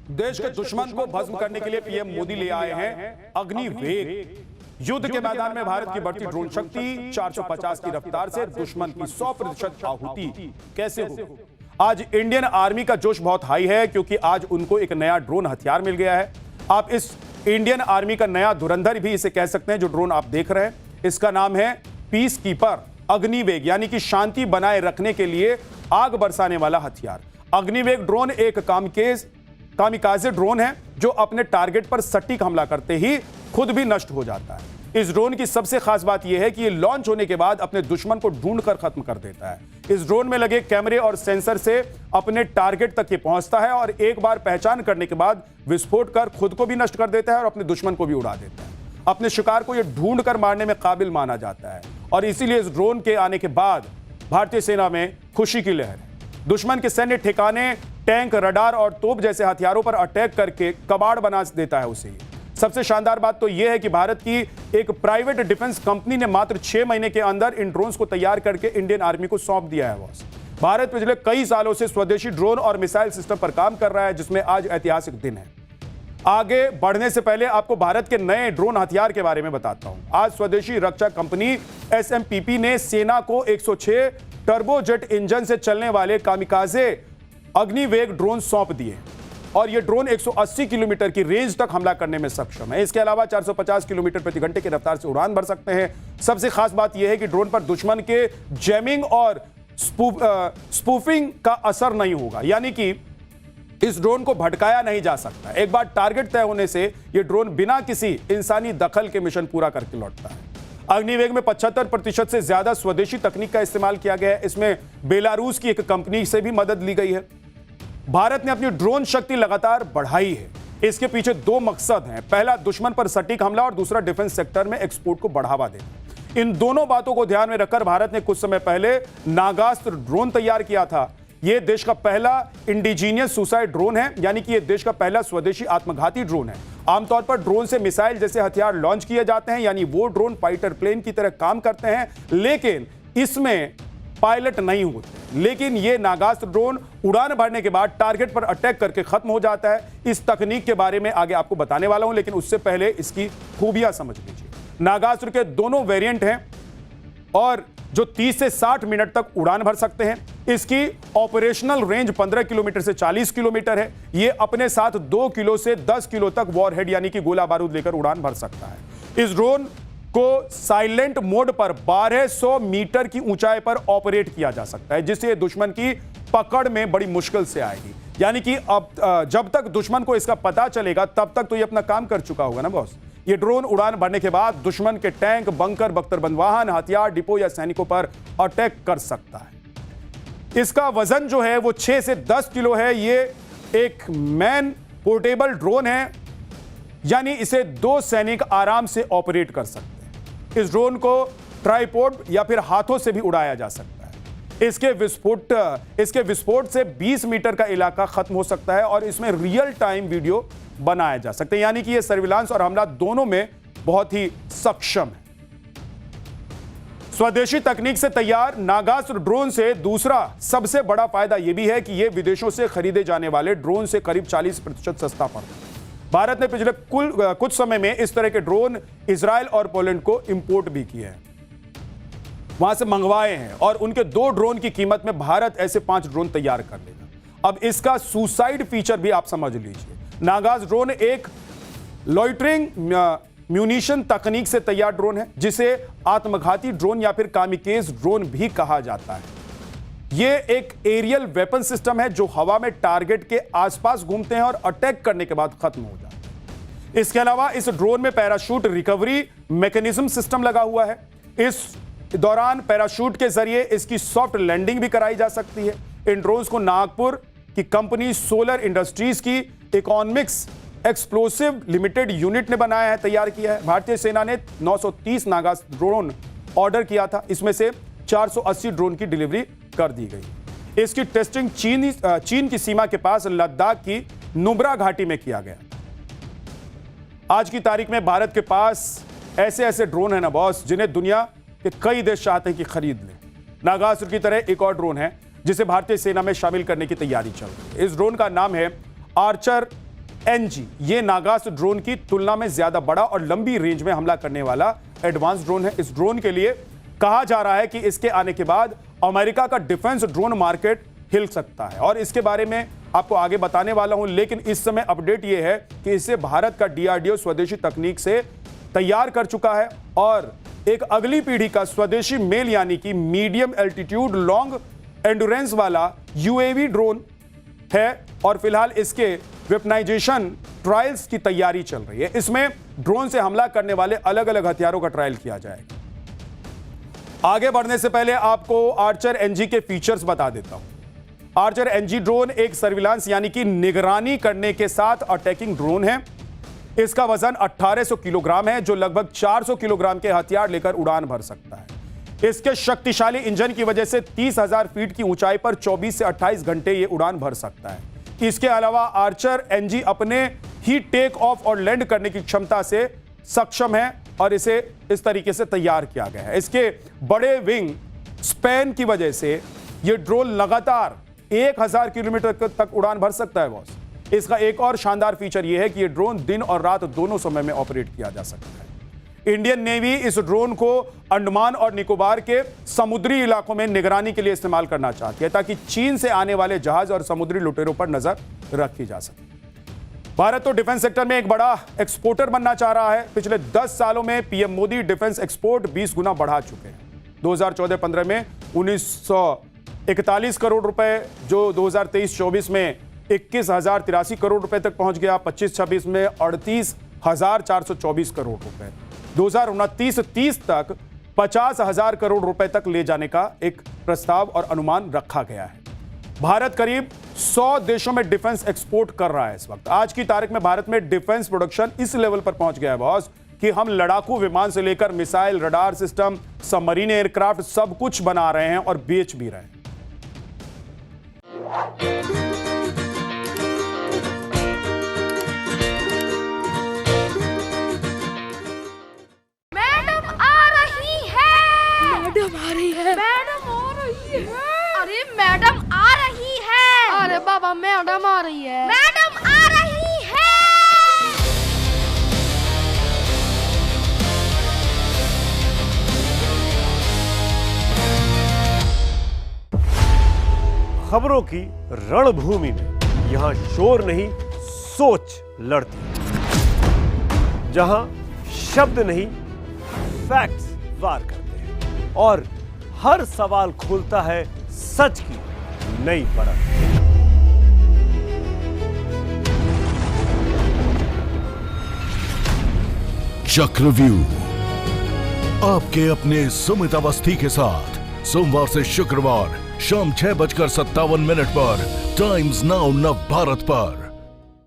देश के दुश्मन को भस्म करने के लिए पीएम मोदी ले आए हैं अग्निवेग। युद्ध के मैदान में भारत की बढ़ती ड्रोन शक्ति, 450 की रफ्तार से दुश्मन की 100% आहुति कैसे हो? आज इंडियन आर्मी का जोश बहुत हाई है क्योंकि आज उनको एक नया ड्रोन हथियार मिल गया है। आप इस इंडियन आर्मी का नया धुरंधर भी इसे कह सकते हैं। जो ड्रोन आप देख रहे हैं इसका नाम है पीस कीपर अग्निवेग, यानी कि शांति बनाए रखने के लिए आग बरसाने वाला हथियार। अग्निवेग ड्रोन एक कामिकाजे ड्रोन है जो अपने टारगेट पर सटीक हमला करते ही खुद भी नष्ट हो जाता है। इस ड्रोन की सबसे खास बात यह है कि यह लॉन्च होने के बाद अपने दुश्मन को ढूंढकर खत्म कर देता है। इस ड्रोन में लगे कैमरे और सेंसर से अपने टारगेट तक ये पहुंचता है और एक बार पहचान करने के बाद विस्फोट कर खुद को भी नष्ट कर देता है और अपने दुश्मन को भी उड़ा देता है। अपने शिकार को यह ढूंढ कर मारने में काबिल माना जाता है और इसीलिए इस ड्रोन के आने के बाद भारतीय सेना में खुशी की लहर है। दुश्मन के सैन्य ठिकाने, टैंक, रडार और तोप जैसे हथियारों पर अटैक करके कबाड़ बना देता है उसे। सबसे शानदार बात तो यह है कि भारत की एक प्राइवेट डिफेंस कंपनी ने मात्र 6 महीने के अंदर इन ड्रोन्स को तैयार करके इंडियन आर्मी को सौंप दिया है। बॉस, भारत पिछले कई सालों से स्वदेशी ड्रोन और मिसाइल सिस्टम पर काम कर रहा है, जिसमें आज ऐतिहासिक दिन है। आगे बढ़ने से पहले आपको भारत के नए ड्रोन हथियार के बारे में बताता हूं। आज स्वदेशी रक्षा कंपनी SMPP ने सेना को 106 टर्बोजेट इंजन से चलने वाले कामिकाजे अग्निवेग ड्रोन सौंप दिए और यह ड्रोन 180 किलोमीटर की रेंज तक हमला करने में सक्षम है। इसके अलावा 450 किलोमीटर प्रति घंटे की रफ्तार से उड़ान भर सकते हैं। सबसे खास बात यह है कि ड्रोन पर दुश्मन के जैमिंग और स्पूफिंग का असर नहीं होगा, यानी कि इस ड्रोन को भटकाया नहीं जा सकता। एक बार टारगेट तय होने से यह ड्रोन बिना किसी इंसानी दखल के मिशन पूरा करके लौटता है। अग्निवेग में 75% से ज्यादा स्वदेशी तकनीक का इस्तेमाल किया गया है। इसमें बेलारूस की एक कंपनी से भी मदद ली गई है। भारत ने अपनी ड्रोन शक्ति लगातार बढ़ाई है। इसके पीछे 2 मकसद हैं। पहला, दुश्मन पर सटीक हमला और दूसरा, डिफेंस सेक्टर में एक्सपोर्ट को बढ़ावा देना। इन दोनों बातों को ध्यान में रखकर भारत ने कुछ समय पहले नागास्त्र ड्रोन तैयार किया था। यह देश का पहला इंडिजीनियस सुसाइड ड्रोन है, यानी कि यह देश का पहला स्वदेशी आत्मघाती ड्रोन है। आमतौर पर ड्रोन से मिसाइल जैसे हथियार लॉन्च किए जाते हैं, यानी वो ड्रोन फाइटर प्लेन की तरह काम करते हैं, लेकिन इसमें पायलट नहीं होते। लेकिन यह नागास्त्र ड्रोन उड़ान भरने के बाद टारगेट पर अटैक करके खत्म हो जाता है। इस तकनीक के बारे में आगे आपको बताने वाला हूं, लेकिन उससे पहले इसकी खूबियां समझ लीजिए। नागास्त्र के दोनों वेरिएंट हैं और जो 30 से 60 मिनट तक उड़ान भर सकते हैं। इसकी ऑपरेशनल रेंज 15 किलोमीटर से 40 किलोमीटर है। यह अपने साथ 2 किलो से 10 किलो तक वॉरहेड यानी कि गोला बारूद लेकर उड़ान भर सकता है। इस ड्रोन को साइलेंट मोड पर 1200 मीटर की ऊंचाई पर ऑपरेट किया जा सकता है, जिससे दुश्मन की पकड़ में बड़ी मुश्किल से आएगी। यानी कि अब जब तक दुश्मन को इसका पता चलेगा तब तक तो ये अपना काम कर चुका होगा ना बॉस। ये ड्रोन उड़ान भरने के बाद दुश्मन के टैंक, बंकर, बख्तरबंद वाहन, हथियार डिपो या सैनिकों पर अटैक कर सकता है। इसका वजन जो है वो 6 से 10 किलो है। ये एक मैन पोर्टेबल ड्रोन है, यानी इसे 2 सैनिक आराम से ऑपरेट कर सकते हैं। इस ड्रोन को ट्राइपॉड या फिर हाथों से भी उड़ाया जा सकता है। इसके विस्फोट से 20 मीटर का इलाका खत्म हो सकता है और इसमें रियल टाइम वीडियो बनाया जा सकते हैं, यानी कि यह सर्विलांस और हमला दोनों में बहुत ही सक्षम है। स्वदेशी तकनीक से तैयार नागास्त्र ड्रोन से दूसरा सबसे बड़ा फायदा यह भी है कि यह विदेशों से खरीदे जाने वाले ड्रोन से करीब 40% सस्ता पड़ता है। भारत ने पिछले कुछ समय में इस तरह के ड्रोन इजराइल और पोलैंड को इंपोर्ट भी किए हैं, वहां से मंगवाए हैं और उनके 2 ड्रोन की कीमत में भारत ऐसे 5 ड्रोन तैयार कर लेगा। अब इसका सुसाइड फीचर भी आप समझ लीजिए। नागास्त्र ड्रोन एक लॉइटरिंग म्यूनिशन तकनीक से तैयार ड्रोन है, जिसे आत्मघाती ड्रोन या फिर कामिकेज ड्रोन भी कहा जाता है। यह एक एरियल वेपन सिस्टम है जो हवा में टारगेट के आसपास घूमते हैं और अटैक करने के बाद खत्म हो जाते हैं। इसके अलावा इस ड्रोन में पैराशूट रिकवरी मैकेनिज्म सिस्टम लगा हुआ है। इस दौरान पैराशूट के जरिए इसकी सॉफ्ट लैंडिंग भी कराई जा सकती है। इन ड्रोन्स को नागपुर की कंपनी सोलर इंडस्ट्रीज की इकोनॉमिक्स एक्सप्लोसिव लिमिटेड यूनिट ने बनाया है, तैयार किया है। भारतीय सेना ने 930 नागास्त्र ड्रोन ऑर्डर किया था, इसमें से 480 ड्रोन की डिलीवरी कर दी गई। इसकी टेस्टिंग चीन की सीमा के पास लद्दाख की नुब्रा घाटी में किया गया। आज की तारीख में भारत के पास ऐसे ड्रोन है ना बॉस, जिन्हें दुनिया के कई देश चाहते हैं कि खरीद लें। नागास्त्र की तरह एक और ड्रोन है जिसे भारतीय सेना में शामिल करने की तैयारी चल रही है। इस ड्रोन का नाम है आर्चर NG, ये नागास ड्रोन की तुलना में ज्यादा बड़ा और लंबी रेंज में हमला करने वाला एडवांस ड्रोन है। इस ड्रोन के लिए कहा जा रहा है कि इसके आने के बाद अमेरिका का डिफेंस ड्रोन मार्केट हिल सकता है और इसके बारे में आपको आगे बताने वाला हूं। लेकिन इस समय अपडेट यह है कि इसे भारत का DRDO स्वदेशी तकनीक से तैयार कर चुका है और एक अगली पीढ़ी का स्वदेशी मेल यानी कि मीडियम एल्टीट्यूड लॉन्ग एंडुरेंस वाला UAV ड्रोन है और फिलहाल इसके वेपनाइजेशन ट्रायल्स की तैयारी चल रही है। इसमें ड्रोन से हमला करने वाले अलग अलग हथियारों का ट्रायल किया जाएगा। आगे बढ़ने से पहले आपको आर्चर NG के फीचर्स बता देता हूं। आर्चर NG ड्रोन एक सर्विलांस यानी कि निगरानी करने के साथ अटैकिंग ड्रोन है। इसका वजन 1800 किलोग्राम है जो लगभग 400 किलोग्राम के हथियार लेकर उड़ान भर सकता है। इसके शक्तिशाली इंजन की वजह से 30,000 फीट की ऊंचाई पर 24 से 28 घंटे यह उड़ान भर सकता है। इसके अलावा आर्चर NG अपने ही टेक ऑफ और लैंड करने की क्षमता से सक्षम है और इसे इस तरीके से तैयार किया गया है। इसके बड़े विंग स्पैन की वजह से यह ड्रोन लगातार 1000 किलोमीटर तक उड़ान भर सकता है बॉस। इसका एक और शानदार फीचर यह है कि यह ड्रोन दिन और रात दोनों समय में ऑपरेट किया जा सकता है। इंडियन नेवी इस ड्रोन को अंडमान और निकोबार के समुद्री इलाकों में निगरानी के लिए इस्तेमाल करना चाहती है ताकि चीन से आने वाले जहाज और समुद्री लुटेरों पर नजर रखी जा सके। भारत तो डिफेंस सेक्टर में एक बड़ा एक्सपोर्टर बनना चाह रहा है। पिछले 10 सालों में PM मोदी डिफेंस एक्सपोर्ट 20 गुना बढ़ा चुके हैं। 2014-15 में 1941 करोड़ रुपए, जो 2023-24 में 21,083 करोड़ रुपए तक पहुंच गया। 25-26 में 38,424 करोड़ रुपए। 2029-30 तक 50,000 करोड़ रुपए तक ले जाने का एक प्रस्ताव और अनुमान रखा गया है। भारत करीब 100 देशों में डिफेंस एक्सपोर्ट कर रहा है इस वक्त। आज की तारीख में भारत में डिफेंस प्रोडक्शन इस लेवल पर पहुंच गया है बॉस कि हम लड़ाकू विमान से लेकर missile, radar system, submarine aircraft सब कुछ बना रहे हैं और बेच भी रहे हैं। मैडम आ रही है। मैडम आ रही है। मैडम आ रही है। अरे मैडम आ रही है। अरे बाबा मैडम आ रही है। मैडम आ रही है। खबरों की रणभूमि में यहां शोर नहीं सोच लड़ती है, जहां शब्द नहीं फैक्ट्स वार करते हैं और हर सवाल खोलता है सच की नई परत। चक्रव्यूह आपके अपने सुमित अवस्थी के साथ सोमवार से शुक्रवार शाम 6:57 पर टाइम्स नाउ नव भारत पर।